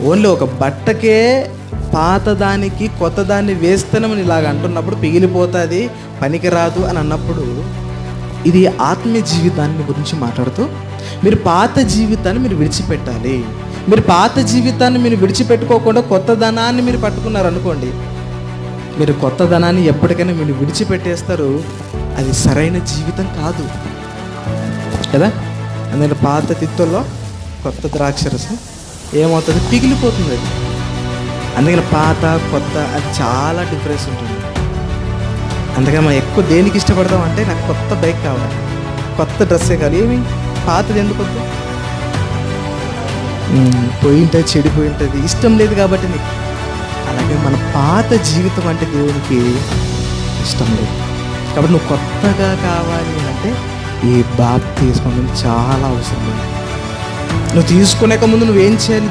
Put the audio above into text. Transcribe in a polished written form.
Only ఒక బట్టకే పాత దానికి కొత్త దాన్ని వేస్తానని ఇలాగ అంటున్నప్పుడు పిగిలిపోతుంది, పనికిరాదు అని అన్నప్పుడు, ఇది ఆత్మీయ జీవితాన్ని గురించి మాట్లాడుతూ మీరు పాత జీవితాన్ని మీరు విడిచిపెట్టాలి. మీరు పాత జీవితాన్ని మీరు విడిచిపెట్టుకోకుండా కొత్త ధనాన్ని మీరు పట్టుకున్నారు అనుకోండి, మీరు కొత్త ధనాన్ని ఎప్పటికైనా మీరు విడిచిపెట్టేస్తారు. అది సరైన జీవితం కాదు కదా. అందుకని పాత తిత్తుల్లో కొత్త ద్రాక్షరసం ఏమవుతుంది, పిగిలిపోతుంది అది. అందుకని పాత కొత్త అది చాలా డిఫరెన్స్ ఉంటుంది. అందుకని మనం ఎక్కువ దేనికి ఇష్టపడతాం అంటే, నాకు కొత్త బైక్ కావాలి, కొత్త డ్రెస్సే కావాలి. ఏమి పాతది ఎందుకు వద్దు, పోయి ఉంటుంది, చెడిపోయి ఉంటుంది, ఇష్టం లేదు కాబట్టి నీకు. అలాగే మన పాత జీవితం అంటే దేవునికి ఇష్టం లేదు. కాబట్టి నువ్వు కొత్తగా కావాలి అంటే ఈ బాప్తిస్మం చాలా అవసరం. నువ్వు తీసుకునే ముందు నువ్వేం చేయాలి,